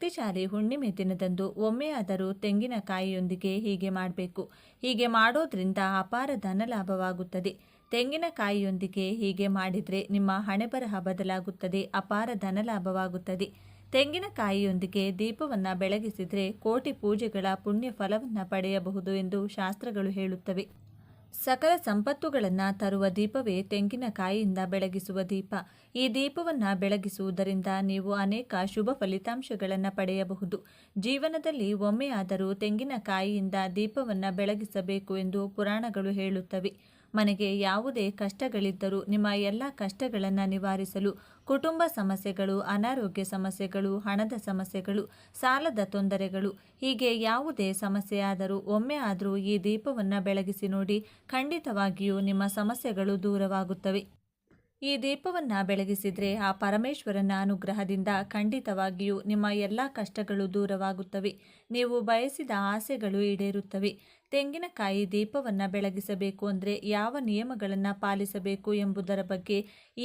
ಶಕ್ತಿಶಾಲಿ ಹುಣ್ಣಿಮೆ ದಿನದಂದು ಒಮ್ಮೆಯಾದರೂ ತೆಂಗಿನಕಾಯಿಯೊಂದಿಗೆ ಹೀಗೆ ಮಾಡಬೇಕು. ಹೀಗೆ ಮಾಡೋದ್ರಿಂದ ಅಪಾರ ಧನಲಾಭವಾಗುತ್ತದೆ. ತೆಂಗಿನಕಾಯಿಯೊಂದಿಗೆ ಹೀಗೆ ಮಾಡಿದರೆ ನಿಮ್ಮ ಹಣೆಬರಹ ಬದಲಾಗುತ್ತದೆ, ಅಪಾರ ಧನಲಾಭವಾಗುತ್ತದೆ. ತೆಂಗಿನಕಾಯಿಯೊಂದಿಗೆ ದೀಪವನ್ನು ಬೆಳಗಿಸಿದರೆ ಕೋಟಿ ಪೂಜೆಗಳ ಪುಣ್ಯ ಫಲವನ್ನು ಪಡೆಯಬಹುದು ಎಂದು ಶಾಸ್ತ್ರಗಳು ಹೇಳುತ್ತವೆ. ಸಕಲ ಸಂಪತ್ತುಗಳನ್ನು ತರುವ ದೀಪವೇ ತೆಂಗಿನಕಾಯಿಯಿಂದ ಬೆಳಗಿಸುವ ದೀಪ. ಈ ದೀಪವನ್ನು ಬೆಳಗಿಸುವುದರಿಂದ ನೀವು ಅನೇಕ ಶುಭ ಫಲಿತಾಂಶಗಳನ್ನು ಪಡೆಯಬಹುದು. ಜೀವನದಲ್ಲಿ ಒಮ್ಮೆಯಾದರೂ ತೆಂಗಿನಕಾಯಿಯಿಂದ ದೀಪವನ್ನು ಬೆಳಗಿಸಬೇಕು ಎಂದು ಪುರಾಣಗಳು ಹೇಳುತ್ತವೆ. ಮನೆಗೆ ಯಾವುದೇ ಕಷ್ಟಗಳಿದ್ದರೂ ನಿಮ್ಮ ಎಲ್ಲ ಕಷ್ಟಗಳನ್ನು ನಿವಾರಿಸಲು, ಕುಟುಂಬ ಸಮಸ್ಯೆಗಳು, ಅನಾರೋಗ್ಯ ಸಮಸ್ಯೆಗಳು, ಹಣದ ಸಮಸ್ಯೆಗಳು, ಸಾಲದ ತೊಂದರೆಗಳು, ಹೀಗೆ ಯಾವುದೇ ಸಮಸ್ಯೆಯಾದರೂ ಒಮ್ಮೆ ಆದರೂ ಈ ದೀಪವನ್ನು ಬೆಳಗಿಸಿ ನೋಡಿ, ಖಂಡಿತವಾಗಿಯೂ ನಿಮ್ಮ ಸಮಸ್ಯೆಗಳು ದೂರವಾಗುತ್ತವೆ. ಈ ದೀಪವನ್ನು ಬೆಳಗಿಸಿದರೆ ಆ ಪರಮೇಶ್ವರನ ಅನುಗ್ರಹದಿಂದ ಖಂಡಿತವಾಗಿಯೂ ನಿಮ್ಮ ಎಲ್ಲ ಕಷ್ಟಗಳು ದೂರವಾಗುತ್ತವೆ. ನೀವು ಬಯಸಿದ ಆಸೆಗಳು ಈಡೇರುತ್ತವೆ. ತೆಂಗಿನಕಾಯಿ ದೀಪವನ್ನು ಬೆಳಗಿಸಬೇಕು ಅಂದರೆ ಯಾವ ನಿಯಮಗಳನ್ನು ಪಾಲಿಸಬೇಕು ಎಂಬುದರ ಬಗ್ಗೆ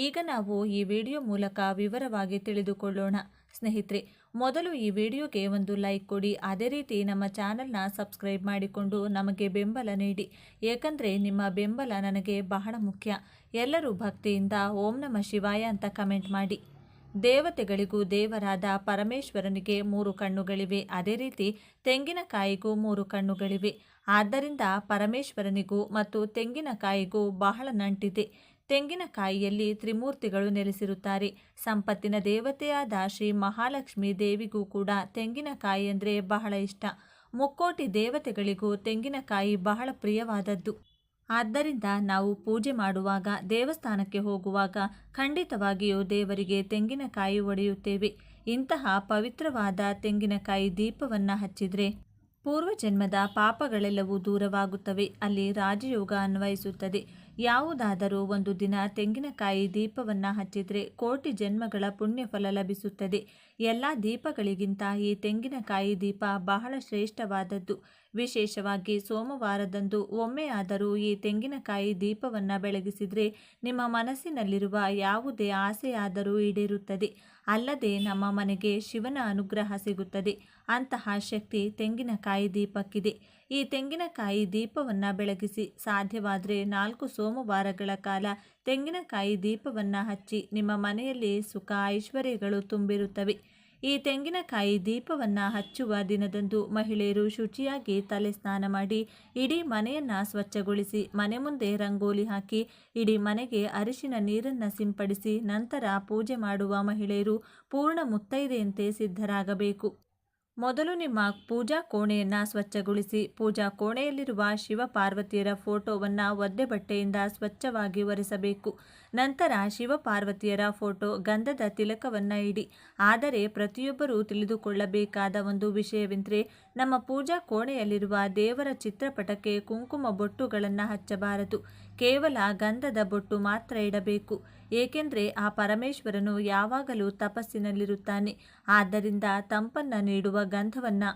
ಈಗ ನಾವು ಈ ವಿಡಿಯೋ ಮೂಲಕ ವಿವರವಾಗಿ ತಿಳಿದುಕೊಳ್ಳೋಣ. ಸ್ನೇಹಿತರೆ, ಮೊದಲು ಈ ವಿಡಿಯೋಗೆ ಒಂದು ಲೈಕ್ ಕೊಡಿ. ಅದೇ ರೀತಿ ನಮ್ಮ ಚಾನಲ್ನ ಸಬ್ಸ್ಕ್ರೈಬ್ ಮಾಡಿಕೊಂಡು ನಮಗೆ ಬೆಂಬಲ ನೀಡಿ. ಏಕೆಂದರೆ ನಿಮ್ಮ ಬೆಂಬಲ ನನಗೆ ಬಹಳ ಮುಖ್ಯ. ಎಲ್ಲರೂ ಭಕ್ತಿಯಿಂದ ಓಂ ನಮಃ ಶಿವಾಯ ಅಂತ ಕಮೆಂಟ್ ಮಾಡಿ. ದೇವತೆಗಳಿಗೂ ದೇವರಾದ ಪರಮೇಶ್ವರನಿಗೆ 3 ಕಣ್ಣುಗಳಿವೆ. ಅದೇ ರೀತಿ ತೆಂಗಿನಕಾಯಿಗೂ 3 ಕಣ್ಣುಗಳಿವೆ. ಆದ್ದರಿಂದ ಪರಮೇಶ್ವರನಿಗೂ ಮತ್ತು ತೆಂಗಿನಕಾಯಿಗೂ ಬಹಳ ನಂಟಿದೆ. ತೆಂಗಿನಕಾಯಿಯಲ್ಲಿ ತ್ರಿಮೂರ್ತಿಗಳು ನೆಲೆಸಿರುತ್ತಾರೆ. ಸಂಪತ್ತಿನ ದೇವತೆಯಾದ ಶ್ರೀ ಮಹಾಲಕ್ಷ್ಮಿ ದೇವಿಗೂ ಕೂಡ ತೆಂಗಿನಕಾಯಿ ಅಂದರೆ ಬಹಳ ಇಷ್ಟ. ಮುಕ್ಕೋಟಿ ದೇವತೆಗಳಿಗೂ ತೆಂಗಿನಕಾಯಿ ಬಹಳ ಪ್ರಿಯವಾದದ್ದು. ಆದ್ದರಿಂದ ನಾವು ಪೂಜೆ ಮಾಡುವಾಗ, ದೇವಸ್ಥಾನಕ್ಕೆ ಹೋಗುವಾಗ ಖಂಡಿತವಾಗಿಯೂ ದೇವರಿಗೆ ತೆಂಗಿನಕಾಯಿ ಒಡೆಯುತ್ತೇವೆ. ಇಂತಹ ಪವಿತ್ರವಾದ ತೆಂಗಿನಕಾಯಿ ದೀಪವನ್ನು ಹಚ್ಚಿದರೆ ಪೂರ್ವಜನ್ಮದ ಪಾಪಗಳೆಲ್ಲವೂ ದೂರವಾಗುತ್ತವೆ. ಅಲ್ಲಿ ರಾಜಯೋಗ ಅನ್ವಯಿಸುತ್ತದೆ. ಯಾವುದಾದರೂ ಒಂದು ದಿನ ತೆಂಗಿನಕಾಯಿ ದೀಪವನ್ನು ಹಚ್ಚಿದರೆ ಕೋಟಿ ಜನ್ಮಗಳ ಪುಣ್ಯ ಫಲ ಲಭಿಸುತ್ತದೆ. ಎಲ್ಲ ದೀಪಗಳಿಗಿಂತ ಈ ತೆಂಗಿನಕಾಯಿ ದೀಪ ಬಹಳ ಶ್ರೇಷ್ಠವಾದದ್ದು. ವಿಶೇಷವಾಗಿ ಸೋಮವಾರದಂದು ಒಮ್ಮೆಯಾದರೂ ಈ ತೆಂಗಿನಕಾಯಿ ದೀಪವನ್ನು ಬೆಳಗಿಸಿದರೆ ನಿಮ್ಮ ಮನಸ್ಸಿನಲ್ಲಿರುವ ಯಾವುದೇ ಆಸೆಯಾದರೂ ಈಡೇರುತ್ತದೆ. ಅಲ್ಲದೆ ನಮ್ಮ ಮನೆಗೆ ಶಿವನ ಅನುಗ್ರಹ ಸಿಗುತ್ತದೆ. ಅಂತಹ ಶಕ್ತಿ ತೆಂಗಿನಕಾಯಿ ದೀಪಕ್ಕಿದೆ. ಈ ತೆಂಗಿನಕಾಯಿ ದೀಪವನ್ನು ಬೆಳಗಿಸಿ ಸಾಧ್ಯವಾದರೆ 4 ಸೋಮವಾರಗಳ ಕಾಲ ತೆಂಗಿನಕಾಯಿ ದೀಪವನ್ನು ಹಚ್ಚಿ. ನಿಮ್ಮ ಮನೆಯಲ್ಲಿ ಸುಖ ಐಶ್ವರ್ಯಗಳು ತುಂಬಿರುತ್ತವೆ. ಈ ತೆಂಗಿನಕಾಯಿ ದೀಪವನ್ನು ಹಚ್ಚುವ ದಿನದಂದು ಮಹಿಳೆಯರು ಶುಚಿಯಾಗಿ ತಲೆ ಸ್ನಾನ ಮಾಡಿ ಇಡೀ ಮನೆಯನ್ನು ಸ್ವಚ್ಛಗೊಳಿಸಿ, ಮನೆ ಮುಂದೆ ರಂಗೋಲಿ ಹಾಕಿ, ಇಡೀ ಮನೆಗೆ ಅರಿಶಿನ ನೀರನ್ನು ಸಿಂಪಡಿಸಿ ನಂತರ ಪೂಜೆ ಮಾಡುವ ಮಹಿಳೆಯರು ಪೂರ್ಣ ಮುತ್ತೈದೆಯಂತೆ ಸಿದ್ಧರಾಗಬೇಕು. ಮೊದಲು ನಿಮ್ಮ ಪೂಜಾ ಕೋಣೆಯನ್ನು ಸ್ವಚ್ಛಗೊಳಿಸಿ. ಪೂಜಾ ಕೋಣೆಯಲ್ಲಿರುವ ಶಿವ ಪಾರ್ವತಿಯರ ಫೋಟೋವನ್ನು ಒದ್ದೆ ಬಟ್ಟೆಯಿಂದ ಸ್ವಚ್ಛವಾಗಿ ಒರೆಸಬೇಕು. ನಂತರ ಶಿವ ಪಾರ್ವತಿಯರ ಫೋಟೋ ಗಂಧದ ತಿಲಕವನ್ನು ಇಡಿ. ಆದರೆ ಪ್ರತಿಯೊಬ್ಬರೂ ತಿಳಿದುಕೊಳ್ಳಬೇಕಾದ ಒಂದು ವಿಷಯವೆಂದರೆ ನಮ್ಮ ಪೂಜಾ ಕೋಣೆಯಲ್ಲಿರುವ ದೇವರ ಚಿತ್ರಪಟಕ್ಕೆ ಕುಂಕುಮ ಬೊಟ್ಟುಗಳನ್ನು ಹಚ್ಚಬಾರದು. ಕೇವಲ ಗಂಧದ ಬೊಟ್ಟು ಮಾತ್ರ ಇಡಬೇಕು. ಏಕೆಂದರೆ ಆ ಪರಮೇಶ್ವರನು ಯಾವಾಗಲೂ ತಪಸ್ಸಿನಲ್ಲಿರುತ್ತಾನೆ. ಆದ್ದರಿಂದ ತಂಪನ್ನು ನೀಡುವ ಗಂಧವನ್ನು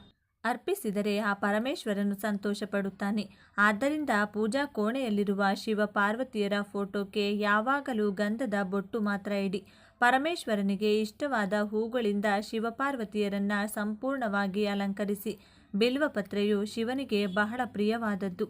ಅರ್ಪಿಸಿದರೆ ಆ ಪರಮೇಶ್ವರನು ಸಂತೋಷ ಪಡುತ್ತಾನೆ. ಆದ್ದರಿಂದ ಪೂಜಾ ಕೋಣೆಯಲ್ಲಿರುವ ಶಿವ ಪಾರ್ವತಿಯರ ಫೋಟೋಕ್ಕೆ ಯಾವಾಗಲೂ ಗಂಧದ ಬೊಟ್ಟು ಮಾತ್ರ ಇಡಿ. ಪರಮೇಶ್ವರನಿಗೆ ಇಷ್ಟವಾದ ಹೂಗಳಿಂದ ಶಿವಪಾರ್ವತಿಯರನ್ನು ಸಂಪೂರ್ಣವಾಗಿ ಅಲಂಕರಿಸಿ. ಬಿಲ್ವಪತ್ರೆಯು ಶಿವನಿಗೆ ಬಹಳ ಪ್ರಿಯವಾದದ್ದು.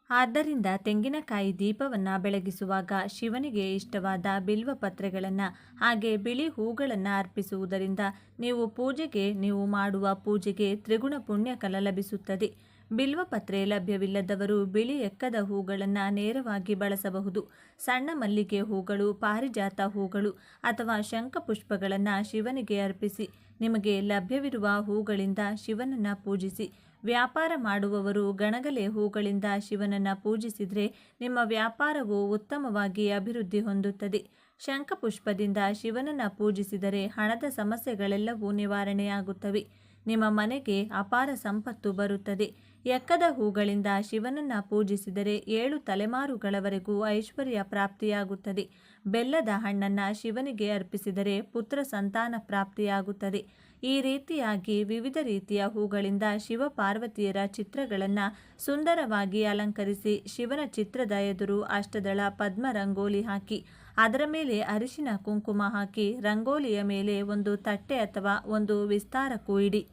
ಆದ್ದರಿಂದ ತೆಂಗಿನಕಾಯಿ ದೀಪವನ್ನು ಬೆಳಗಿಸುವಾಗ ಶಿವನಿಗೆ ಇಷ್ಟವಾದ ಬಿಲ್ವಪತ್ರೆಗಳನ್ನು ಹಾಗೆ ಬಿಳಿ ಹೂಗಳನ್ನು ಅರ್ಪಿಸುವುದರಿಂದ ನೀವು ಮಾಡುವ ಪೂಜೆಗೆ ತ್ರಿಗುಣ ಪುಣ್ಯಫಲ ಲಭಿಸುತ್ತದೆ. ಬಿಲ್ವಪತ್ರೆ ಲಭ್ಯವಿಲ್ಲದವರು ಬಿಳಿ ಎಕ್ಕದ ಹೂಗಳನ್ನು ನೇರವಾಗಿ ಬಳಸಬಹುದು. ಸಣ್ಣ ಮಲ್ಲಿಗೆ ಹೂಗಳು, ಪಾರಿಜಾತ ಹೂಗಳು ಅಥವಾ ಶಂಖಪುಷ್ಪಗಳನ್ನು ಶಿವನಿಗೆ ಅರ್ಪಿಸಿ. ನಿಮಗೆ ಲಭ್ಯವಿರುವ ಹೂಗಳಿಂದ ಶಿವನನ್ನು ಪೂಜಿಸಿ. ವ್ಯಾಪಾರ ಮಾಡುವವರು ಗಣಗಲೆ ಹೂಗಳಿಂದ ಶಿವನನ್ನು ಪೂಜಿಸಿದರೆ ನಿಮ್ಮ ವ್ಯಾಪಾರವು ಉತ್ತಮವಾಗಿ ಅಭಿವೃದ್ಧಿ ಹೊಂದುತ್ತದೆ. ಶಂಖಪುಷ್ಪದಿಂದ ಶಿವನನ್ನು ಪೂಜಿಸಿದರೆ ಹಣದ ಸಮಸ್ಯೆಗಳೆಲ್ಲವೂ ನಿವಾರಣೆಯಾಗುತ್ತವೆ. ನಿಮ್ಮ ಮನೆಗೆ ಅಪಾರ ಸಂಪತ್ತು ಬರುತ್ತದೆ. ಎಕ್ಕದ ಹೂಗಳಿಂದ ಶಿವನನ್ನು ಪೂಜಿಸಿದರೆ 7 ತಲೆಮಾರುಗಳವರೆಗೂ ಐಶ್ವರ್ಯ ಪ್ರಾಪ್ತಿಯಾಗುತ್ತದೆ. ಬೆಲ್ಲದ ಹಣ್ಣನ್ನು ಶಿವನಿಗೆ ಅರ್ಪಿಸಿದರೆ ಪುತ್ರ ಸಂತಾನ ಪ್ರಾಪ್ತಿಯಾಗುತ್ತದೆ. ಈ ರೀತಿಯಾಗಿ ವಿವಿಧ ರೀತಿಯ ಹೂಗಳಿಂದ ಶಿವ ಪಾರ್ವತಿಯರ ಚಿತ್ರಗಳನ್ನು ಸುಂದರವಾಗಿ ಅಲಂಕರಿಸಿ ಶಿವನ ಚಿತ್ರದ ಎದುರು ಅಷ್ಟದಳ ಪದ್ಮ ರಂಗೋಲಿ ಹಾಕಿ ಅದರ ಮೇಲೆ ಅರಿಶಿನ ಕುಂಕುಮ ಹಾಕಿ ರಂಗೋಲಿಯ ಮೇಲೆ ಒಂದು ತಟ್ಟೆ ಅಥವಾ ಒಂದು ವಿಸ್ತಾರಕ್ಕೂ ಇಡಿ.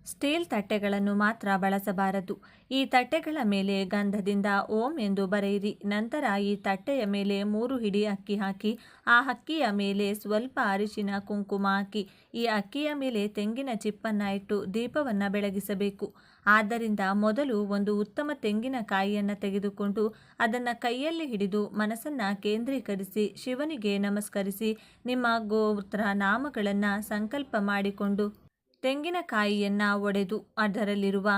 ಸ್ಟೀಲ್ ತಟ್ಟೆಗಳನ್ನು ಮಾತ್ರ ಬಳಸಬಾರದು. ಈ ತಟ್ಟೆಗಳ ಮೇಲೆ ಗಂಧದಿಂದ ಓಂ ಎಂದು ಬರೆಯಿರಿ. ನಂತರ ಈ ತಟ್ಟೆಯ ಮೇಲೆ 3 ಹಿಡಿ ಅಕ್ಕಿ ಹಾಕಿ ಆ ಅಕ್ಕಿಯ ಮೇಲೆ ಸ್ವಲ್ಪ ಅರಿಶಿನ ಕುಂಕುಮ ಹಾಕಿ ಈ ಅಕ್ಕಿಯ ಮೇಲೆ ತೆಂಗಿನ ಚಿಪ್ಪನ್ನು ಇಟ್ಟು ದೀಪವನ್ನು ಬೆಳಗಿಸಬೇಕು. ಆದ್ದರಿಂದ ಮೊದಲು ಒಂದು ಉತ್ತಮ ತೆಂಗಿನಕಾಯಿಯನ್ನು ತೆಗೆದುಕೊಂಡು ಅದನ್ನು ಕೈಯಲ್ಲಿ ಹಿಡಿದು ಮನಸ್ಸನ್ನು ಕೇಂದ್ರೀಕರಿಸಿ ಶಿವನಿಗೆ ನಮಸ್ಕರಿಸಿ ನಿಮ್ಮ ಗೋತ್ರ ನಾಮಗಳನ್ನು ಸಂಕಲ್ಪ ಮಾಡಿಕೊಂಡು ತೆಂಗಿನಕಾಯಿಯನ್ನು ಒಡೆದು ಅದರಲ್ಲಿರುವ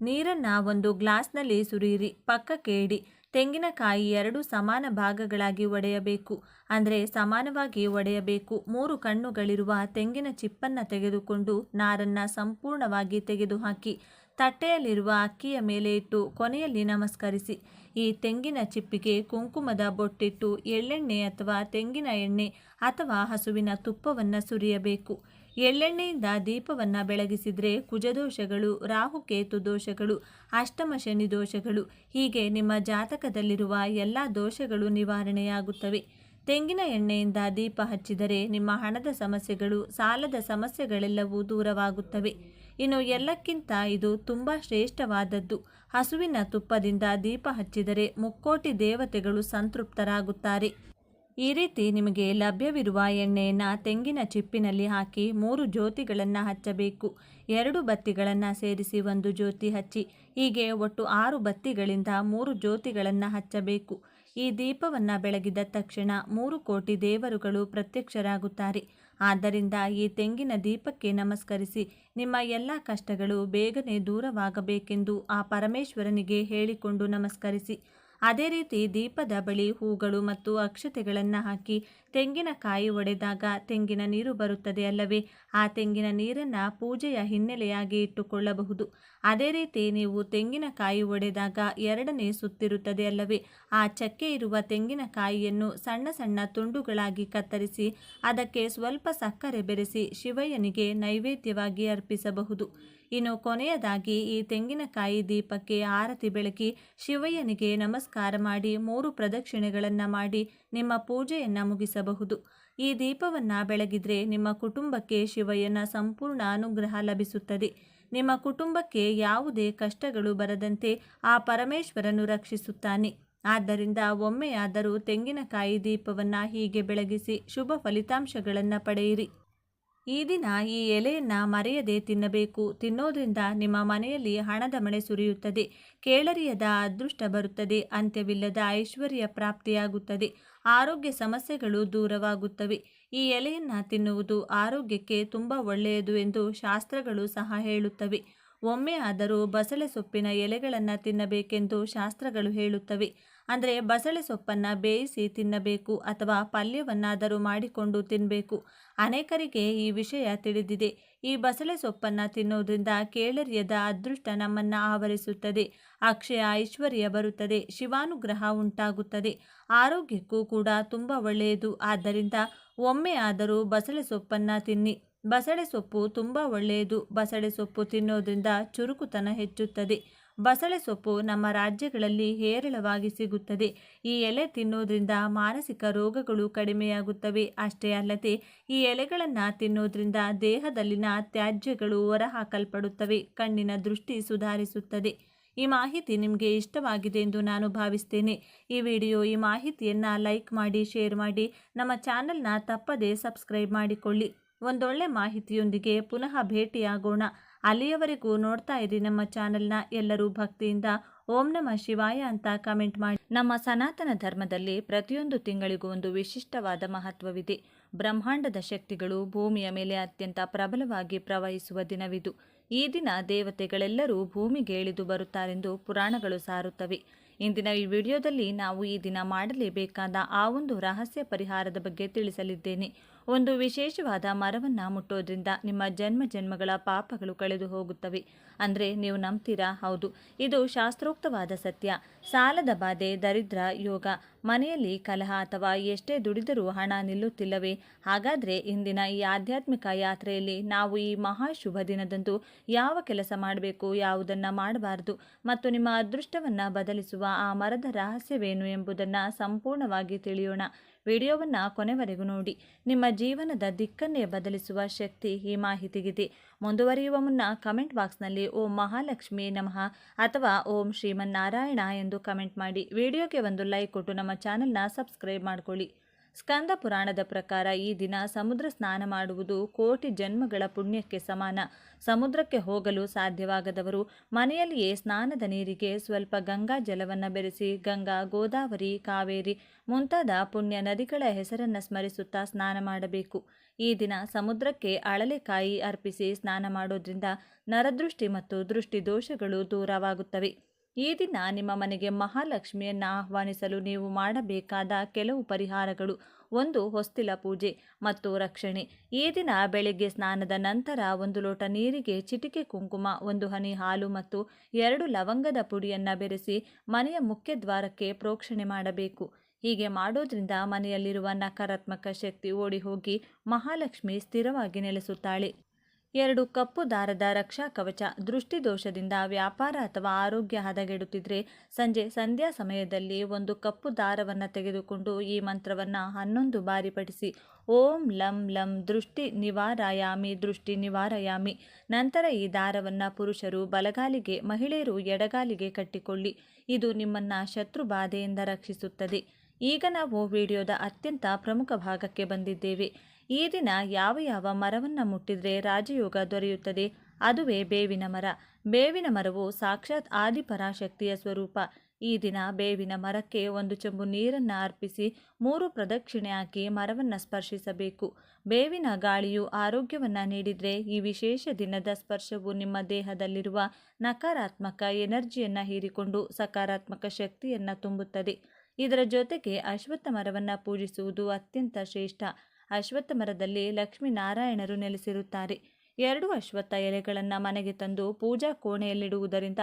ನೀರನ್ನು ಒಂದು ಗ್ಲಾಸ್ನಲ್ಲಿ ಸುರಿಯಿರಿ. ಪಕ್ಕಕ್ಕೆ ಇಡಿ. ತೆಂಗಿನಕಾಯಿ 2 ಸಮಾನ ಭಾಗಗಳಾಗಿ ಒಡೆಯಬೇಕು. ಅಂದರೆ ಸಮಾನವಾಗಿ ಒಡೆಯಬೇಕು. 3 ಕಣ್ಣುಗಳಿರುವ ತೆಂಗಿನ ಚಿಪ್ಪನ್ನು ತೆಗೆದುಕೊಂಡು ನಾರನ್ನು ಸಂಪೂರ್ಣವಾಗಿ ತೆಗೆದುಹಾಕಿ ತಟ್ಟೆಯಲ್ಲಿರುವ ಅಕ್ಕಿಯ ಮೇಲೆ ಇಟ್ಟು ಕೊನೆಯಲ್ಲಿ ನಮಸ್ಕರಿಸಿ. ಈ ತೆಂಗಿನ ಚಿಪ್ಪಿಗೆ ಕುಂಕುಮದ ಬೊಟ್ಟಿಟ್ಟು ಎಳ್ಳೆಣ್ಣೆ ಅಥವಾ ತೆಂಗಿನ ಎಣ್ಣೆ ಅಥವಾ ಹಸುವಿನ ತುಪ್ಪವನ್ನು ಸುರಿಯಬೇಕು. ಎಳ್ಳೆಣ್ಣೆಯಿಂದ ದೀಪವನ್ನು ಬೆಳಗಿಸಿದರೆ ಕುಜದೋಷಗಳು, ರಾಹುಕೇತು ದೋಷಗಳು, ಅಷ್ಟಮ ಶನಿ ದೋಷಗಳು ಹೀಗೆ ನಿಮ್ಮ ಜಾತಕದಲ್ಲಿರುವ ಎಲ್ಲ ದೋಷಗಳು ನಿವಾರಣೆಯಾಗುತ್ತವೆ. ತೆಂಗಿನ ಎಣ್ಣೆಯಿಂದ ದೀಪ ಹಚ್ಚಿದರೆ ನಿಮ್ಮ ಹಣದ ಸಮಸ್ಯೆಗಳು, ಸಾಲದ ಸಮಸ್ಯೆಗಳೆಲ್ಲವೂ ದೂರವಾಗುತ್ತವೆ. ಇನ್ನು ಎಲ್ಲಕ್ಕಿಂತ ಇದು ತುಂಬ ಶ್ರೇಷ್ಠವಾದದ್ದು. ಹಸುವಿನ ತುಪ್ಪದಿಂದ ದೀಪ ಹಚ್ಚಿದರೆ ಮುಕ್ಕೋಟಿ ದೇವತೆಗಳು ಸಂತೃಪ್ತರಾಗುತ್ತಾರೆ. ಈ ರೀತಿ ನಿಮಗೆ ಲಭ್ಯವಿರುವ ಎಣ್ಣೆಯನ್ನು ತೆಂಗಿನ ಚಿಪ್ಪಿನಲ್ಲಿ ಹಾಕಿ 3 ಜ್ಯೋತಿಗಳನ್ನು ಹಚ್ಚಬೇಕು. 2 ಬತ್ತಿಗಳನ್ನು ಸೇರಿಸಿ 1 ಜ್ಯೋತಿ ಹಚ್ಚಿ ಹೀಗೆ ಒಟ್ಟು 6 ಬತ್ತಿಗಳಿಂದ 3 ಜ್ಯೋತಿಗಳನ್ನು ಹಚ್ಚಬೇಕು. ಈ ದೀಪವನ್ನು ಬೆಳಗಿದ ತಕ್ಷಣ 3 ಕೋಟಿ ದೇವರುಗಳು ಪ್ರತ್ಯಕ್ಷರಾಗುತ್ತಾರೆ. ಆದ್ದರಿಂದ ಈ ತೆಂಗಿನ ದೀಪಕ್ಕೆ ನಮಸ್ಕರಿಸಿ ನಿಮ್ಮ ಎಲ್ಲ ಕಷ್ಟಗಳು ಬೇಗನೆ ದೂರವಾಗಬೇಕೆಂದು ಆ ಪರಮೇಶ್ವರನಿಗೆ ಹೇಳಿಕೊಂಡು ನಮಸ್ಕರಿಸಿ. ಅದೇ ರೀತಿ ದೀಪದ ಬಳಿ ಹೂಗಳು ಮತ್ತು ಅಕ್ಷತೆಗಳನ್ನು ಹಾಕಿ ತೆಂಗಿನಕಾಯಿ ಒಡೆದಾಗ ತೆಂಗಿನ ನೀರು ಬರುತ್ತದೆ ಅಲ್ಲವೇ, ಆ ತೆಂಗಿನ ನೀರನ್ನು ಪೂಜೆಯ ಹಿನ್ನೆಲೆಯಾಗಿ ಇಟ್ಟುಕೊಳ್ಳಬಹುದು. ಅದೇ ರೀತಿ ನೀವು ತೆಂಗಿನಕಾಯಿ ಒಡೆದಾಗ 2ನೇ ಸುತ್ತಿರುತ್ತದೆ ಅಲ್ಲವೇ, ಆ ಚಕ್ಕೆ ಇರುವ ತೆಂಗಿನಕಾಯಿಯನ್ನು ಸಣ್ಣ ಸಣ್ಣ ತುಂಡುಗಳಾಗಿ ಕತ್ತರಿಸಿ ಅದಕ್ಕೆ ಸ್ವಲ್ಪ ಸಕ್ಕರೆ ಬೆರೆಸಿ ಶಿವಯ್ಯನಿಗೆ ನೈವೇದ್ಯವಾಗಿ ಅರ್ಪಿಸಬಹುದು. ಇನ್ನು ಕೊನೆಯದಾಗಿ ಈ ತೆಂಗಿನಕಾಯಿ ದೀಪಕ್ಕೆ ಆರತಿ ಬೆಳಗಿ ಶಿವಯ್ಯನಿಗೆ ನಮಸ್ಕಾರ ಮಾಡಿ 3 ಪ್ರದಕ್ಷಿಣೆಗಳನ್ನು ಮಾಡಿ ನಿಮ್ಮ ಪೂಜೆಯನ್ನು ಮುಗಿಸಬಹುದು. ಈ ದೀಪವನ್ನು ಬೆಳಗಿದ್ರೆ ನಿಮ್ಮ ಕುಟುಂಬಕ್ಕೆ ಶಿವಯ್ಯನ ಸಂಪೂರ್ಣ ಅನುಗ್ರಹ ಲಭಿಸುತ್ತದೆ. ನಿಮ್ಮ ಕುಟುಂಬಕ್ಕೆ ಯಾವುದೇ ಕಷ್ಟಗಳು ಬರದಂತೆ ಆ ಪರಮೇಶ್ವರನು ರಕ್ಷಿಸುತ್ತಾನೆ. ಆದ್ದರಿಂದ ಒಮ್ಮೆಯಾದರೂ ತೆಂಗಿನಕಾಯಿ ದೀಪವನ್ನು ಹೀಗೆ ಬೆಳಗಿಸಿ ಶುಭ ಫಲಿತಾಂಶಗಳನ್ನು ಪಡೆಯಿರಿ. ಈ ದಿನ ಈ ಎಲೆಯನ್ನು ಮರೆಯದೆ ತಿನ್ನಬೇಕು. ತಿನ್ನೋದ್ರಿಂದ ನಿಮ್ಮ ಮನೆಯಲ್ಲಿ ಹಣದ ಮಳೆ ಸುರಿಯುತ್ತದೆ, ಕೇಳರಿಯದ ಅದೃಷ್ಟ ಬರುತ್ತದೆ, ಅಂತ್ಯವಿಲ್ಲದ ಐಶ್ವರ್ಯ ಪ್ರಾಪ್ತಿಯಾಗುತ್ತದೆ, ಆರೋಗ್ಯ ಸಮಸ್ಯೆಗಳು ದೂರವಾಗುತ್ತವೆ. ಈ ಎಲೆಯನ್ನು ತಿನ್ನುವುದು ಆರೋಗ್ಯಕ್ಕೆ ತುಂಬ ಒಳ್ಳೆಯದು ಎಂದು ಶಾಸ್ತ್ರಗಳು ಸಹ ಹೇಳುತ್ತವೆ. ಒಮ್ಮೆ ಆದರೂ ಬಸಳೆ ಸೊಪ್ಪಿನ ಎಲೆಗಳನ್ನು ತಿನ್ನಬೇಕೆಂದು ಶಾಸ್ತ್ರಗಳು ಹೇಳುತ್ತವೆ. ಅಂದರೆ ಬಸಳೆ ಸೊಪ್ಪನ್ನು ಬೇಯಿಸಿ ತಿನ್ನಬೇಕು ಅಥವಾ ಪಲ್ಯವನ್ನಾದರೂ ಮಾಡಿಕೊಂಡು ತಿನ್ನಬೇಕು. ಅನೇಕರಿಗೆ ಈ ವಿಷಯ ತಿಳಿದಿದೆ. ಈ ಬಸಳೆ ಸೊಪ್ಪನ್ನು ತಿನ್ನೋದ್ರಿಂದ ಕೇಳರಿಯದ ಅದೃಷ್ಟ ನಮ್ಮನ್ನು ಆವರಿಸುತ್ತದೆ, ಅಕ್ಷಯ ಐಶ್ವರ್ಯ ಬರುತ್ತದೆ, ಶಿವಾನುಗ್ರಹ ಉಂಟಾಗುತ್ತದೆ, ಆರೋಗ್ಯಕ್ಕೂ ಕೂಡ ತುಂಬ ಒಳ್ಳೆಯದು. ಆದ್ದರಿಂದ ಒಮ್ಮೆ ಆದರೂ ಬಸಳೆ ಸೊಪ್ಪನ್ನು ತಿನ್ನಿ. ಬಸಳೆ ಸೊಪ್ಪು ತುಂಬ ಒಳ್ಳೆಯದು. ಬಸಳೆ ಸೊಪ್ಪು ತಿನ್ನೋದ್ರಿಂದ ಚುರುಕುತನ ಹೆಚ್ಚುತ್ತದೆ. ಬಸಳೆ ಸೊಪ್ಪು ನಮ್ಮ ರಾಜ್ಯಗಳಲ್ಲಿ ಹೇರಳವಾಗಿ ಸಿಗುತ್ತದೆ. ಈ ಎಲೆ ತಿನ್ನೋದ್ರಿಂದ ಮಾನಸಿಕ ರೋಗಗಳು ಕಡಿಮೆಯಾಗುತ್ತವೆ. ಅಷ್ಟೇ ಅಲ್ಲದೆ ಈ ಎಲೆಗಳನ್ನು ತಿನ್ನೋದ್ರಿಂದ ದೇಹದಲ್ಲಿನ ತ್ಯಾಜ್ಯಗಳು ಹೊರಹಾಕಲ್ಪಡುತ್ತವೆ, ಕಣ್ಣಿನ ದೃಷ್ಟಿ ಸುಧಾರಿಸುತ್ತದೆ. ಈ ಮಾಹಿತಿ ನಿಮಗೆ ಇಷ್ಟವಾಗಿದೆ ಎಂದು ನಾನು ಭಾವಿಸ್ತೇನೆ. ಈ ಮಾಹಿತಿಯನ್ನು ಲೈಕ್ ಮಾಡಿ, ಶೇರ್ ಮಾಡಿ, ನಮ್ಮ ಚಾನಲ್ನ ತಪ್ಪದೇ ಸಬ್ಸ್ಕ್ರೈಬ್ ಮಾಡಿಕೊಳ್ಳಿ. ಒಂದೊಳ್ಳೆ ಮಾಹಿತಿಯೊಂದಿಗೆ ಪುನಃ ಭೇಟಿಯಾಗೋಣ. ಅಲ್ಲಿಯವರೆಗೂ ನೋಡ್ತಾ ಇರಿ ನಮ್ಮ ಚಾನಲ್ನ. ಎಲ್ಲರೂ ಭಕ್ತಿಯಿಂದ ಓಂ ನಮಃ ಶಿವಾಯ ಅಂತ ಕಮೆಂಟ್ ಮಾಡಿ. ನಮ್ಮ ಸನಾತನ ಧರ್ಮದಲ್ಲಿ ಪ್ರತಿಯೊಂದು ತಿಂಗಳಿಗೂ ಒಂದು ವಿಶಿಷ್ಟವಾದ ಮಹತ್ವವಿದೆ. ಬ್ರಹ್ಮಾಂಡದ ಶಕ್ತಿಗಳು ಭೂಮಿಯ ಮೇಲೆ ಅತ್ಯಂತ ಪ್ರಬಲವಾಗಿ ಪ್ರವಹಿಸುವ ದಿನವಿದು. ಈ ದಿನ ದೇವತೆಗಳೆಲ್ಲರೂ ಭೂಮಿಗೆ ಇಳಿದು ಬರುತ್ತಾರೆಂದು ಪುರಾಣಗಳು ಸಾರುತ್ತವೆ. ಇಂದಿನ ಈ ವಿಡಿಯೋದಲ್ಲಿ ನಾವು ಈ ದಿನ ಮಾಡಲೇಬೇಕಾದ ಆ ಒಂದು ರಹಸ್ಯ ಪರಿಹಾರದ ಬಗ್ಗೆ ತಿಳಿಸಲಿದ್ದೇನೆ. ಒಂದು ವಿಶೇಷವಾದ ಮರವನ್ನು ಮುಟ್ಟೋದ್ರಿಂದ ನಿಮ್ಮ ಜನ್ಮಗಳ ಪಾಪಗಳು ಕಳೆದು ಹೋಗುತ್ತವೆ. ಅಂದರೆ ನೀವು ನಂಬ್ತೀರಾ? ಹೌದು, ಇದು ಶಾಸ್ತ್ರೋಕ್ತವಾದ ಸತ್ಯ. ಸಾಲದ ಬಾಧೆ, ದರಿದ್ರ ಯೋಗ, ಮನೆಯಲ್ಲಿ ಕಲಹ ಅಥವಾ ಎಷ್ಟೇ ದುಡಿದರೂ ಹಣ ನಿಲ್ಲುತ್ತಿಲ್ಲವೇ? ಹಾಗಾದರೆ ಇಂದಿನ ಈ ಆಧ್ಯಾತ್ಮಿಕ ಯಾತ್ರೆಯಲ್ಲಿ ನಾವು ಈ ಮಹಾಶುಭ ದಿನದಂದು ಯಾವ ಕೆಲಸ ಮಾಡಬೇಕು, ಯಾವುದನ್ನು ಮಾಡಬಾರದು ಮತ್ತು ನಿಮ್ಮ ಅದೃಷ್ಟವನ್ನು ಬದಲಿಸುವ ಆ ಮರದ ರಹಸ್ಯವೇನು ಎಂಬುದನ್ನು ಸಂಪೂರ್ಣವಾಗಿ ತಿಳಿಯೋಣ. ವಿಡಿಯೋವನ್ನು ಕೊನೆವರೆಗೂ ನೋಡಿ. ನಿಮ್ಮ ಜೀವನದ ದಿಕ್ಕನ್ನೇ ಬದಲಿಸುವ ಶಕ್ತಿ ಈ ಮಾಹಿತಿಗಿದೆ. ಮುಂದುವರಿಯುವ ಮುನ್ನ ಕಮೆಂಟ್ ಬಾಕ್ಸ್ನಲ್ಲಿ ಓಂ ಮಹಾಲಕ್ಷ್ಮಿ ನಮಃ ಅಥವಾ ಓಂ ಶ್ರೀಮನ್ನಾರಾಯಣ ಎಂದು ಕಮೆಂಟ್ ಮಾಡಿ. ವಿಡಿಯೋಗೆ ಒಂದು ಲೈಕ್ ಕೊಟ್ಟು ನಮ್ಮ ಚಾನೆಲ್ನ ಸಬ್ಸ್ಕ್ರೈಬ್ ಮಾಡಿಕೊಳ್ಳಿ. ಸ್ಕಂದ ಪುರಾಣದ ಪ್ರಕಾರ ಈ ದಿನ ಸಮುದ್ರ ಸ್ನಾನ ಮಾಡುವುದು ಕೋಟಿ ಜನ್ಮಗಳ ಪುಣ್ಯಕ್ಕೆ ಸಮಾನ. ಸಮುದ್ರಕ್ಕೆ ಹೋಗಲು ಸಾಧ್ಯವಾಗದವರು ಮನೆಯಲ್ಲಿಯೇ ಸ್ನಾನದ ನೀರಿಗೆ ಸ್ವಲ್ಪ ಗಂಗಾ ಜಲವನ್ನು ಬೆರೆಸಿ ಗಂಗಾ, ಗೋದಾವರಿ, ಕಾವೇರಿ ಮುಂತಾದ ಪುಣ್ಯ ನದಿಗಳ ಹೆಸರನ್ನು ಸ್ಮರಿಸುತ್ತಾ ಸ್ನಾನ ಮಾಡಬೇಕು. ಈ ದಿನ ಸಮುದ್ರಕ್ಕೆ ಅಳಲೆಕಾಯಿ ಅರ್ಪಿಸಿ ಸ್ನಾನ ಮಾಡೋದ್ರಿಂದ ನರದೃಷ್ಟಿ ಮತ್ತು ದೃಷ್ಟಿ ದೋಷಗಳು ದೂರವಾಗುತ್ತವೆ. ಈ ದಿನ ನಿಮ್ಮ ಮನೆಗೆ ಮಹಾಲಕ್ಷ್ಮಿಯನ್ನು ಆಹ್ವಾನಿಸಲು ನೀವು ಮಾಡಬೇಕಾದ ಕೆಲವು ಪರಿಹಾರಗಳು: 1. ಹೊಸ್ತಿಲ ಪೂಜೆ ಮತ್ತು ರಕ್ಷಣೆ. ಈ ದಿನ ಬೆಳಗ್ಗೆ ಸ್ನಾನದ ನಂತರ 1 ಲೋಟ ನೀರಿಗೆ ಚಿಟಿಕೆ ಕುಂಕುಮ, 1 ಹನಿ ಹಾಲು ಮತ್ತು 2 ಲವಂಗದ ಪುಡಿಯನ್ನು ಬೆರೆಸಿ ಮನೆಯ ಮುಖ್ಯ ದ್ವಾರಕ್ಕೆ ಪ್ರೋಕ್ಷಣೆ ಮಾಡಬೇಕು. ಹೀಗೆ ಮಾಡೋದ್ರಿಂದ ಮನೆಯಲ್ಲಿರುವ ನಕಾರಾತ್ಮಕ ಶಕ್ತಿ ಓಡಿ ಹೋಗಿ ಮಹಾಲಕ್ಷ್ಮಿ ಸ್ಥಿರವಾಗಿ ನೆಲೆಸುತ್ತಾಳೆ. 2 ಕಪ್ಪು ದಾರದ ರಕ್ಷಾ ಕವಚ. ದೃಷ್ಟಿದೋಷದಿಂದ ವ್ಯಾಪಾರ ಅಥವಾ ಆರೋಗ್ಯ ಹದಗೆಡುತ್ತಿದ್ರೆ ಸಂಧ್ಯಾ ಸಮಯದಲ್ಲಿ 1 ಕಪ್ಪು ದಾರವನ್ನು ತೆಗೆದುಕೊಂಡು ಈ ಮಂತ್ರವನ್ನು 11 ಬಾರಿ ಪಠಿಸಿ. ಓಂ ಲಂ ಲಂ ದೃಷ್ಟಿ ನಿವಾರಯಾಮಿ ದೃಷ್ಟಿ ನಿವಾರಯಾಮಿ. ನಂತರ ಈ ದಾರವನ್ನು ಪುರುಷರು ಬಲಗಾಲಿಗೆ, ಮಹಿಳೆಯರು ಎಡಗಾಲಿಗೆ ಕಟ್ಟಿಕೊಳ್ಳಿ. ಇದು ನಿಮ್ಮನ್ನು ಶತ್ರು ಬಾಧೆಯಿಂದ ರಕ್ಷಿಸುತ್ತದೆ. ಈಗ ನಾವು ವಿಡಿಯೋದ ಅತ್ಯಂತ ಪ್ರಮುಖ ಭಾಗಕ್ಕೆ ಬಂದಿದ್ದೇವೆ. ಈ ದಿನ ಯಾವ ಮರವನ್ನು ಮುಟ್ಟಿದ್ರೆ ರಾಜಯೋಗ ದೊರೆಯುತ್ತದೆ? ಅದುವೇ ಬೇವಿನ ಮರ. ಬೇವಿನ ಮರವು ಸಾಕ್ಷಾತ್ ಆದಿಪರಾಶಕ್ತಿಯ ಸ್ವರೂಪ. ಈ ದಿನ ಬೇವಿನ ಮರಕ್ಕೆ 1 ಚೆಂಬು ನೀರನ್ನು ಅರ್ಪಿಸಿ 3 ಪ್ರದಕ್ಷಿಣೆ ಹಾಕಿ ಮರವನ್ನು ಸ್ಪರ್ಶಿಸಬೇಕು. ಬೇವಿನ ಗಾಳಿಯು ಆರೋಗ್ಯವನ್ನು ನೀಡಿದರೆ ಈ ವಿಶೇಷ ದಿನದ ಸ್ಪರ್ಶವು ನಿಮ್ಮ ದೇಹದಲ್ಲಿರುವ ನಕಾರಾತ್ಮಕ ಎನರ್ಜಿಯನ್ನು ಹೀರಿಕೊಂಡು ಸಕಾರಾತ್ಮಕ ಶಕ್ತಿಯನ್ನು ತುಂಬುತ್ತದೆ. ಇದರ ಜೊತೆಗೆ ಅಶ್ವತ್ಥ ಮರವನ್ನು ಪೂಜಿಸುವುದು ಅತ್ಯಂತ ಶ್ರೇಷ್ಠ. ಅಶ್ವತ್ಥ ಮರದಲ್ಲಿ ಲಕ್ಷ್ಮೀನಾರಾಯಣರು ನೆಲೆಸಿರುತ್ತಾರೆ. 2 ಅಶ್ವತ್ಥ ಎಲೆಗಳನ್ನು ಮನೆಗೆ ತಂದು ಪೂಜಾ ಕೋಣೆಯಲ್ಲಿಡುವುದರಿಂದ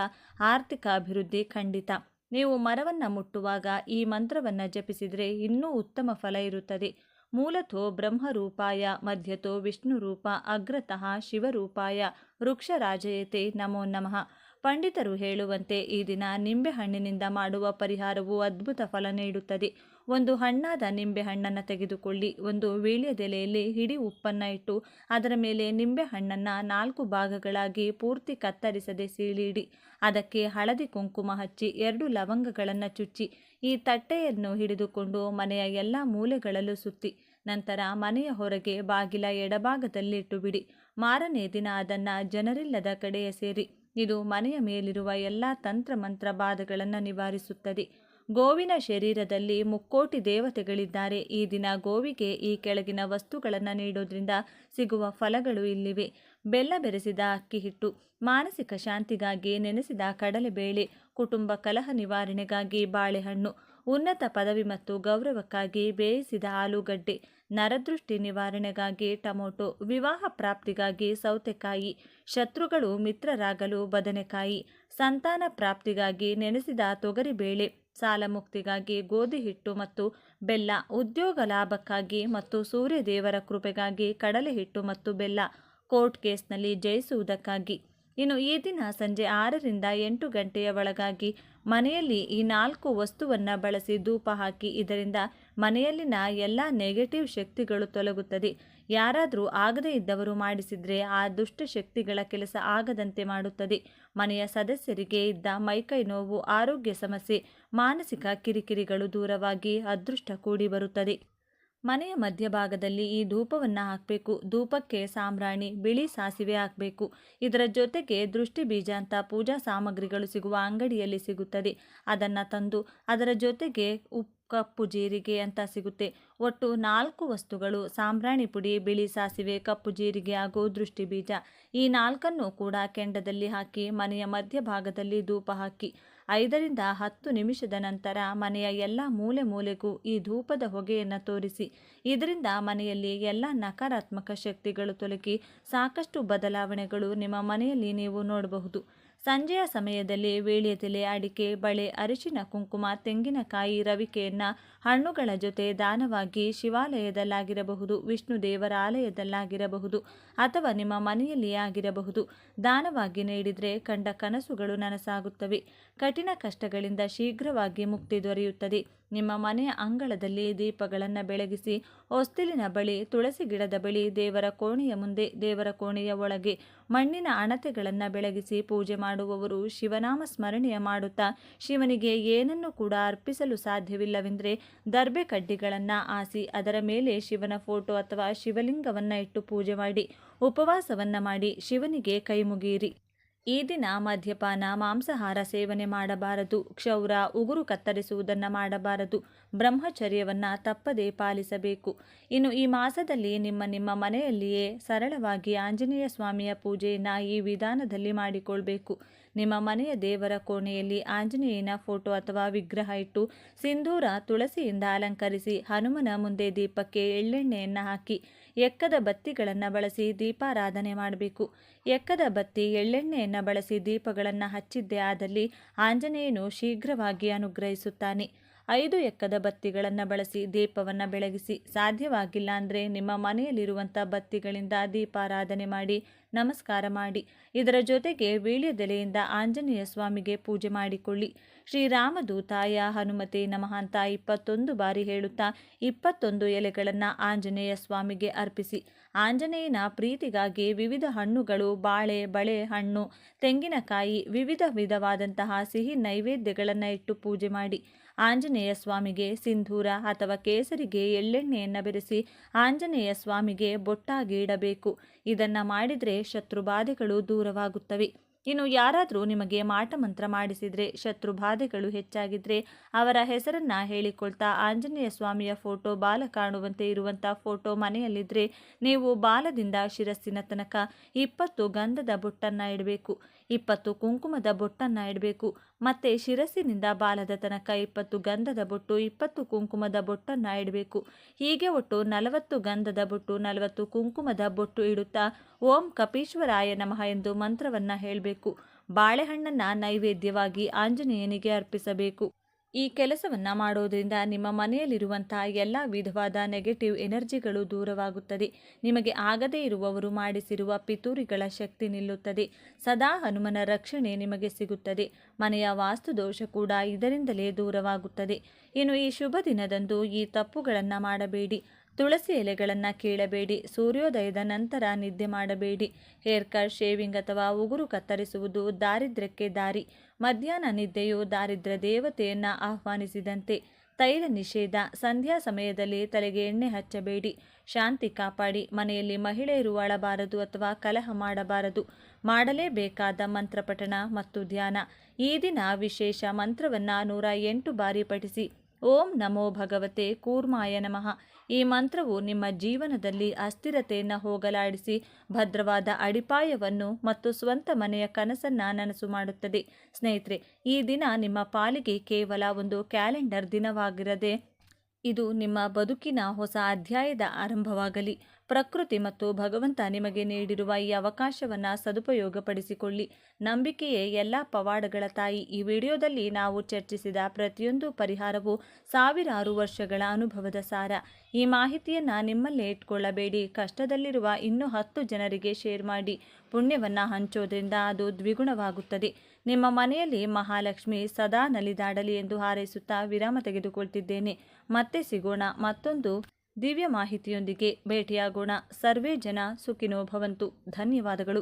ಆರ್ಥಿಕ ಅಭಿವೃದ್ಧಿ ಖಂಡಿತ. ನೀವು ಮರವನ್ನು ಮುಟ್ಟುವಾಗ ಈ ಮಂತ್ರವನ್ನು ಜಪಿಸಿದರೆ ಇನ್ನೂ ಉತ್ತಮ ಫಲ ಇರುತ್ತದೆ. ಮೂಲತೋ ಬ್ರಹ್ಮರೂಪಾಯ ಮಧ್ಯತೋ ವಿಷ್ಣುರೂಪ ಅಗ್ರತಃ ಶಿವರೂಪಾಯ ವೃಕ್ಷರಾಜಯತೆ ನಮೋ ನಮಃ. ಪಂಡಿತರು ಹೇಳುವಂತೆ ಈ ದಿನ ನಿಂಬೆಹಣ್ಣಿನಿಂದ ಮಾಡುವ ಪರಿಹಾರವು ಅದ್ಭುತ ಫಲ ನೀಡುತ್ತದೆ. 1 ಹಣ್ಣಾದ ನಿಂಬೆಹಣ್ಣನ್ನು ತೆಗೆದುಕೊಳ್ಳಿ. 1 ವೀಳ್ಯದೆಲೆಯಲ್ಲಿ ಹಿಡಿ ಉಪ್ಪನ್ನು ಇಟ್ಟು ಅದರ ಮೇಲೆ ನಿಂಬೆಹಣ್ಣನ್ನು 4 ಭಾಗಗಳಾಗಿ ಪೂರ್ತಿ ಕತ್ತರಿಸದೆ ಸೀಳಿಡಿ. ಅದಕ್ಕೆ ಹಳದಿ ಕುಂಕುಮ ಹಚ್ಚಿ 2 ಲವಂಗಗಳನ್ನು ಚುಚ್ಚಿ ಈ ತಟ್ಟೆಯನ್ನು ಹಿಡಿದುಕೊಂಡು ಮನೆಯ ಎಲ್ಲ ಮೂಲೆಗಳಲ್ಲೂ ಸುತ್ತಿ ನಂತರ ಮನೆಯ ಹೊರಗೆ ಬಾಗಿಲ ಎಡಭಾಗದಲ್ಲಿ ಇಟ್ಟುಬಿಡಿ. ಮಾರನೇ ದಿನ ಅದನ್ನು ಜನರಿಲ್ಲದ ಕಡೆ ಎಸೆಯಿರಿ. ಇದು ಮನೆಯ ಮೇಲಿರುವ ಎಲ್ಲ ತಂತ್ರ ಮಂತ್ರ ಬಾಧೆಗಳನ್ನು ನಿವಾರಿಸುತ್ತದೆ. ಗೋವಿನ ಶರೀರದಲ್ಲಿ 3 ದೇವತೆಗಳಿದ್ದಾರೆ. ಈ ದಿನ ಗೋವಿಗೆ ಈ ಕೆಳಗಿನ ವಸ್ತುಗಳನ್ನು ನೀಡೋದ್ರಿಂದ ಸಿಗುವ ಫಲಗಳು ಇಲ್ಲಿವೆ: ಬೆಲ್ಲ ಬೆರೆಸಿದ ಅಕ್ಕಿ ಹಿಟ್ಟು, ಮಾನಸಿಕ ಶಾಂತಿಗಾಗಿ ನೆನೆಸಿದ ಕಡಲೆಬೇಳೆ, ಕುಟುಂಬ ಕಲಹ ನಿವಾರಣೆಗಾಗಿ ಬಾಳೆಹಣ್ಣು, ಉನ್ನತ ಪದವಿ ಮತ್ತು ಗೌರವಕ್ಕಾಗಿ ಬೇಯಿಸಿದ ಆಲೂಗಡ್ಡೆ, ನರದೃಷ್ಟಿ ನಿವಾರಣೆಗಾಗಿ ಟೊಮೊಟೊ, ವಿವಾಹ ಪ್ರಾಪ್ತಿಗಾಗಿ ಸೌತೆಕಾಯಿ, ಶತ್ರುಗಳು ಮಿತ್ರರಾಗಲು ಬದನೆಕಾಯಿ, ಸಂತಾನ ಪ್ರಾಪ್ತಿಗಾಗಿ ನೆನೆಸಿದ ತೊಗರಿಬೇಳೆ, ಸಾಲ ಮುಕ್ತಿಗಾಗಿ ಗೋಧಿ ಹಿಟ್ಟು ಮತ್ತು ಬೆಲ್ಲ, ಉದ್ಯೋಗ ಲಾಭಕ್ಕಾಗಿ ಮತ್ತು ಸೂರ್ಯ ದೇವರ ಕೃಪೆಗಾಗಿ ಕಡಲೆ ಹಿಟ್ಟು ಮತ್ತು ಬೆಲ್ಲ, ಕೋರ್ಟ್ ಕೇಸ್ನಲ್ಲಿ ಜಯಿಸುವುದಕ್ಕಾಗಿ. ಇನ್ನು ಈ ದಿನ ಸಂಜೆ 6 ರಿಂದ 8 ಗಂಟೆಯ ಒಳಗಾಗಿ ಮನೆಯಲ್ಲಿ ಈ 4 ವಸ್ತುವನ್ನು ಬಳಸಿ ಧೂಪ ಹಾಕಿ. ಇದರಿಂದ ಮನೆಯಲ್ಲಿನ ಎಲ್ಲ ನೆಗೆಟಿವ್ ಶಕ್ತಿಗಳು ತೊಲಗುತ್ತದೆ. ಯಾರಾದರೂ ಆಗದೇ ಇದ್ದವರು ಮಾಡಿಸಿದರೆ ಆ ದುಷ್ಟ ಶಕ್ತಿಗಳ ಕೆಲಸ ಆಗದಂತೆ ಮಾಡುತ್ತದೆ. ಮನೆಯ ಸದಸ್ಯರಿಗೆ ಇದ್ದ ಮೈಕೈ ನೋವು, ಆರೋಗ್ಯ ಸಮಸ್ಯೆ, ಮಾನಸಿಕ ಕಿರಿಕಿರಿಗಳು ದೂರವಾಗಿ ಅದೃಷ್ಟ ಕೂಡಿ ಬರುತ್ತದೆ. ಮನೆಯ ಮಧ್ಯಭಾಗದಲ್ಲಿ ಈ ಧೂಪವನ್ನು ಹಾಕಬೇಕು. ಧೂಪಕ್ಕೆ ಸಾಂಬ್ರಾಣಿ, ಬಿಳಿ ಸಾಸಿವೆ ಹಾಕಬೇಕು. ಇದರ ಜೊತೆಗೆ ದೃಷ್ಟಿ ಬೀಜ ಅಂತ ಪೂಜಾ ಸಾಮಗ್ರಿಗಳು ಸಿಗುವ ಅಂಗಡಿಯಲ್ಲಿ ಸಿಗುತ್ತದೆ. ಅದನ್ನು ತಂದು ಅದರ ಜೊತೆಗೆ ಕಪ್ಪು ಜೀರಿಗೆ ಅಂತ ಸಿಗುತ್ತೆ. ಒಟ್ಟು 4 ವಸ್ತುಗಳು: ಸಾಂಬ್ರಾಣಿ ಪುಡಿ, ಬಿಳಿ ಸಾಸಿವೆ, ಕಪ್ಪು ಜೀರಿಗೆ ಹಾಗೂ ದೃಷ್ಟಿ ಬೀಜ. ಈ 4ನ್ನು ಕೂಡ ಕೆಂಡದಲ್ಲಿ ಹಾಕಿ ಮನೆಯ ಮಧ್ಯಭಾಗದಲ್ಲಿ ಧೂಪ ಹಾಕಿ. 5 ರಿಂದ 10 ನಿಮಿಷದ ನಂತರ ಮನೆಯ ಎಲ್ಲ ಮೂಲೆಗೂ ಈ ಧೂಪದ ಹೊಗೆಯನ್ನು ತೋರಿಸಿ. ಇದರಿಂದ ಮನೆಯಲ್ಲಿ ಎಲ್ಲ ನಕಾರಾತ್ಮಕ ಶಕ್ತಿಗಳು ತೊಲಗಿ ಸಾಕಷ್ಟು ಬದಲಾವಣೆಗಳು ನಿಮ್ಮ ಮನೆಯಲ್ಲಿ ನೀವು ನೋಡಬಹುದು. ಸಂಜೆಯ ಸಮಯದಲ್ಲಿ ವೀಳ್ಯದೆಲೆ, ಅಡಿಕೆ, ಬಳೆ, ಅರಿಶಿನ, ಕುಂಕುಮ, ತೆಂಗಿನಕಾಯಿ, ರವಿಕೆಯನ್ನು ಹಣ್ಣುಗಳ ಜೊತೆ ದಾನವಾಗಿ ಶಿವಾಲಯದಲ್ಲಾಗಿರಬಹುದು, ವಿಷ್ಣು ದೇವರ ಆಲಯದಲ್ಲಾಗಿರಬಹುದು ಅಥವಾ ನಿಮ್ಮ ಮನೆಯಲ್ಲಿಯೇ ಆಗಿರಬಹುದು ದಾನವಾಗಿ ನೀಡಿದರೆ ಕಂಡ ಕನಸುಗಳು ನನಸಾಗುತ್ತವೆ. ಕಠಿಣ ಕಷ್ಟಗಳಿಂದ ಶೀಘ್ರವಾಗಿ ಮುಕ್ತಿ ದೊರೆಯುತ್ತದೆ. ನಿಮ್ಮ ಮನೆಯ ಅಂಗಳದಲ್ಲಿ ದೀಪಗಳನ್ನು ಬೆಳಗಿಸಿ ಹೊಸ್ತಿಲಿನ ಬಳಿ, ತುಳಸಿ ಗಿಡದ ಬಳಿ, ದೇವರ ಕೋಣೆಯ ಮುಂದೆ, ದೇವರ ಕೋಣೆಯ ಒಳಗೆ ಮಣ್ಣಿನ ಹಣತೆಗಳನ್ನು ಬೆಳಗಿಸಿ ಪೂಜೆ ಮಾಡುವವರು ಶಿವನಾಮ ಸ್ಮರಣೆಯ ಮಾಡುತ್ತಾ ಶಿವನಿಗೆ ಏನನ್ನು ಕೂಡ ಅರ್ಪಿಸಲು ಸಾಧ್ಯವಿಲ್ಲವೆಂದರೆ ದರ್ಬೆ ಕಡ್ಡಿಗಳನ್ನು ಹಾಸಿ ಅದರ ಮೇಲೆ ಶಿವನ ಫೋಟೋ ಅಥವಾ ಶಿವಲಿಂಗವನ್ನು ಇಟ್ಟು ಪೂಜೆ ಮಾಡಿ ಉಪವಾಸವನ್ನು ಮಾಡಿ ಶಿವನಿಗೆ ಕೈ ಮುಗಿಯಿರಿ. ಈ ದಿನ ಮದ್ಯಪಾನ, ಮಾಂಸಾಹಾರ ಸೇವನೆ ಮಾಡಬಾರದು. ಕ್ಷೌರ, ಉಗುರು ಕತ್ತರಿಸುವುದನ್ನು ಮಾಡಬಾರದು. ಬ್ರಹ್ಮಚರ್ಯವನ್ನು ತಪ್ಪದೇ ಪಾಲಿಸಬೇಕು. ಇನ್ನು ಈ ಮಾಸದಲ್ಲಿ ನಿಮ್ಮ ಮನೆಯಲ್ಲಿಯೇ ಸರಳವಾಗಿ ಆಂಜನೇಯ ಸ್ವಾಮಿಯ ಪೂಜೆಯನ್ನು ಈ ವಿಧಾನದಲ್ಲಿ ಮಾಡಿಕೊಳ್ಬೇಕು. ನಿಮ್ಮ ಮನೆಯ ದೇವರ ಕೋಣೆಯಲ್ಲಿ ಆಂಜನೇಯನ ಫೋಟೋ ಅಥವಾ ವಿಗ್ರಹ ಇಟ್ಟು ಸಿಂಧೂರ, ತುಳಸಿಯಿಂದ ಅಲಂಕರಿಸಿ ಹನುಮನ ಮುಂದೆ ದೀಪಕ್ಕೆ ಎಳ್ಳೆಣ್ಣೆಯನ್ನು ಹಾಕಿ ಎಕ್ಕದ ಬತ್ತಿಗಳನ್ನು ಬಳಸಿ ದೀಪಾರಾಧನೆ ಮಾಡಬೇಕು. ಎಕ್ಕದ ಬತ್ತಿ, ಎಳ್ಳೆಣ್ಣೆಯನ್ನು ಬಳಸಿ ದೀಪಗಳನ್ನು ಹಚ್ಚಿದ್ದೇ ಆದಲ್ಲಿ ಆಂಜನೇಯನು ಶೀಘ್ರವಾಗಿ ಅನುಗ್ರಹಿಸುತ್ತಾನೆ. 5 ಎಕ್ಕದ ಬತ್ತಿಗಳನ್ನು ಬಳಸಿ ದೀಪವನ್ನು ಬೆಳಗಿಸಿ. ಸಾಧ್ಯವಾಗಿಲ್ಲ ಅಂದರೆ ನಿಮ್ಮ ಮನೆಯಲ್ಲಿರುವಂಥ ಬತ್ತಿಗಳಿಂದ ದೀಪಾರಾಧನೆ ಮಾಡಿ ನಮಸ್ಕಾರ ಮಾಡಿ. ಇದರ ಜೊತೆಗೆ ವೀಳ್ಯದೆಲೆಯಿಂದ ಆಂಜನೇಯ ಸ್ವಾಮಿಗೆ ಪೂಜೆ ಮಾಡಿಕೊಳ್ಳಿ. ಶ್ರೀರಾಮದೂತಾಯ ಹನುಮತೆ ನಮಃ ಅಂತ 21 ಬಾರಿ ಹೇಳುತ್ತಾ 21 ಎಲೆಗಳನ್ನು ಆಂಜನೇಯ ಸ್ವಾಮಿಗೆ ಅರ್ಪಿಸಿ. ಆಂಜನೇಯನ ಪ್ರೀತಿಗಾಗಿ ವಿವಿಧ ಹಣ್ಣುಗಳು, ಬಾಳೆ, ಹಣ್ಣು, ತೆಂಗಿನಕಾಯಿ, ವಿಧವಾದಂತಹ ಸಿಹಿ ನೈವೇದ್ಯಗಳನ್ನು ಇಟ್ಟು ಪೂಜೆ ಮಾಡಿ. ಆಂಜನೇಯ ಸ್ವಾಮಿಗೆ ಸಿಂಧೂರ ಅಥವಾ ಕೇಸರಿಗೆ ಎಳ್ಳೆಣ್ಣೆಯನ್ನು ಬೆರೆಸಿ ಆಂಜನೇಯ ಸ್ವಾಮಿಗೆ ಬೊಟ್ಟಾಗಿ ಇಡಬೇಕು. ಇದನ್ನು ಮಾಡಿದರೆ ಶತ್ರುಬಾಧೆಗಳು ದೂರವಾಗುತ್ತವೆ. ಇನ್ನು ಯಾರಾದರೂ ನಿಮಗೆ ಮಾಟಮಂತ್ರ ಮಾಡಿಸಿದರೆ, ಶತ್ರುಬಾಧೆಗಳು ಹೆಚ್ಚಾಗಿದ್ದರೆ ಅವರ ಹೆಸರನ್ನು ಹೇಳಿಕೊಳ್ತಾ ಆಂಜನೇಯ ಸ್ವಾಮಿಯ ಫೋಟೋ, ಬಾಲ ಕಾಣುವಂತೆ ಇರುವಂಥ ಫೋಟೋ ಮನೆಯಲ್ಲಿದ್ದರೆ ನೀವು ಬಾಲದಿಂದ ಶಿರಸ್ಸಿನ ತನಕ 20 ಗಂಧದ ಬೊಟ್ಟನ್ನು ಇಡಬೇಕು. 20 ಕುಂಕುಮದ ಬೊಟ್ಟನ್ನು ಇಡಬೇಕು. ಮತ್ತು ಶಿರಸ್ಸಿನಿಂದ ಬಾಲದ ತನಕ 20 ಗಂಧದ ಬೊಟ್ಟು, 20 ಕುಂಕುಮದ ಬೊಟ್ಟನ್ನು ಇಡಬೇಕು. ಹೀಗೆ ಒಟ್ಟು 40 ಗಂಧದ ಬೊಟ್ಟು, 40 ಕುಂಕುಮದ ಬೊಟ್ಟು ಇಡುತ್ತಾ ಓಂ ಕಪೀಶ್ವರಾಯ ನಮಃ ಎಂದು ಮಂತ್ರವನ್ನು ಹೇಳಬೇಕು. ಬಾಳೆಹಣ್ಣನ್ನು ನೈವೇದ್ಯವಾಗಿ ಆಂಜನೇಯನಿಗೆ ಅರ್ಪಿಸಬೇಕು. ಈ ಕೆಲಸವನ್ನು ಮಾಡೋದ್ರಿಂದ ನಿಮ್ಮ ಮನೆಯಲ್ಲಿರುವಂತಹ ಎಲ್ಲ ವಿಧವಾದ ನೆಗೆಟಿವ್ ಎನರ್ಜಿಗಳು ದೂರವಾಗುತ್ತದೆ. ನಿಮಗೆ ಆಗದೇ ಇರುವವರು ಮಾಡಿಸಿರುವ ಪಿತೂರಿಗಳ ಶಕ್ತಿ ನಿಲ್ಲುತ್ತದೆ. ಸದಾ ಹನುಮನ ರಕ್ಷಣೆ ನಿಮಗೆ ಸಿಗುತ್ತದೆ. ಮನೆಯ ವಾಸ್ತುದೋಷ ಕೂಡ ಇದರಿಂದಲೇ ದೂರವಾಗುತ್ತದೆ. ಇನ್ನು ಈ ಶುಭ ದಿನದಂದು ಈ ತಪ್ಪುಗಳನ್ನು ಮಾಡಬೇಡಿ. ತುಳಸಿ ಎಲೆಗಳನ್ನು ಕೀಳಬೇಡಿ. ಸೂರ್ಯೋದಯದ ನಂತರ ನಿದ್ದೆ ಮಾಡಬೇಡಿ. ಹೇರ್ ಕಟ್, ಶೇವಿಂಗ್ ಅಥವಾ ಉಗುರು ಕತ್ತರಿಸುವುದು ದಾರಿದ್ರ್ಯಕ್ಕೆ ದಾರಿ. ಮಧ್ಯಾಹ್ನ ನಿದ್ದೆಯು ದಾರಿದ್ರ್ಯ ದೇವತೆಯನ್ನು ಆಹ್ವಾನಿಸಿದಂತೆ. ತೈಲ ನಿಷೇಧ. ಸಂಧ್ಯಾ ಸಮಯದಲ್ಲಿ ತಲೆಗೆ ಎಣ್ಣೆ ಹಚ್ಚಬೇಡಿ. ಶಾಂತಿ ಕಾಪಾಡಿ. ಮನೆಯಲ್ಲಿ ಮಹಿಳೆಯರು ಅಳಬಾರದು ಅಥವಾ ಕಲಹ ಮಾಡಬಾರದು. ಮಾಡಲೇಬೇಕಾದ ಮಂತ್ರಪಠಣ ಮತ್ತು ಧ್ಯಾನ. ಈ ದಿನ ವಿಶೇಷ ಮಂತ್ರವನ್ನು 108 ಬಾರಿ ಪಠಿಸಿ. ಓಂ ನಮೋ ಭಗವತೆ ಕೂರ್ಮಾಯ ನಮಃ. ಈ ಮಂತ್ರವು ನಿಮ್ಮ ಜೀವನದಲ್ಲಿ ಅಸ್ಥಿರತೆಯನ್ನು ಹೋಗಲಾಡಿಸಿ ಭದ್ರವಾದ ಅಡಿಪಾಯವನ್ನು ಮತ್ತು ಸ್ವಂತ ಮನೆಯ ಕನಸನ್ನು ನನಸು ಮಾಡುತ್ತದೆ. ಸ್ನೇಹಿತರೆ, ಈ ದಿನ ನಿಮ್ಮ ಪಾಲಿಗೆ ಕೇವಲ ಒಂದು ಕ್ಯಾಲೆಂಡರ್ ದಿನವಾಗಿರದೆ ಇದು ನಿಮ್ಮ ಬದುಕಿನ ಹೊಸ ಅಧ್ಯಾಯದ ಆರಂಭವಾಗಲಿ. ಪ್ರಕೃತಿ ಮತ್ತು ಭಗವಂತ ನಿಮಗೆ ನೀಡಿರುವ ಈ ಅವಕಾಶವನ್ನು ಸದುಪಯೋಗಪಡಿಸಿಕೊಳ್ಳಿ. ನಂಬಿಕೆಯೇ ಎಲ್ಲ ಪವಾಡಗಳ ತಾಯಿ. ಈ ವಿಡಿಯೋದಲ್ಲಿ ನಾವು ಚರ್ಚಿಸಿದ ಪ್ರತಿಯೊಂದು ಪರಿಹಾರವು ಸಾವಿರಾರು ವರ್ಷಗಳ ಅನುಭವದ ಸಾರ. ಈ ಮಾಹಿತಿಯನ್ನು ನಿಮ್ಮಲ್ಲೇ ಇಟ್ಕೊಳ್ಳಬೇಡಿ. ಕಷ್ಟದಲ್ಲಿರುವ ಇನ್ನೂ 10 ಜನರಿಗೆ ಶೇರ್ ಮಾಡಿ. ಪುಣ್ಯವನ್ನು ಹಂಚೋದ್ರಿಂದ ಅದು ದ್ವಿಗುಣವಾಗುತ್ತದೆ. ನಿಮ್ಮ ಮನೆಯಲ್ಲಿ ಮಹಾಲಕ್ಷ್ಮಿ ಸದಾ ನಲಿದಾಡಲಿ ಎಂದು ಹಾರೈಸುತ್ತಾ ವಿರಾಮ ತೆಗೆದುಕೊಳ್ತಿದ್ದೇನೆ. ಮತ್ತೆ ಸಿಗೋಣ ಮತ್ತೊಂದು ದಿವ್ಯ ಮಾಹಿತಿಯೊಂದಿಗೆ ಭೇಟಿಯಾಗೋಣ. ಸರ್ವೇ ಜನ ಸುಖಿನೋ ಭವಂತು. ಧನ್ಯವಾದಗಳು.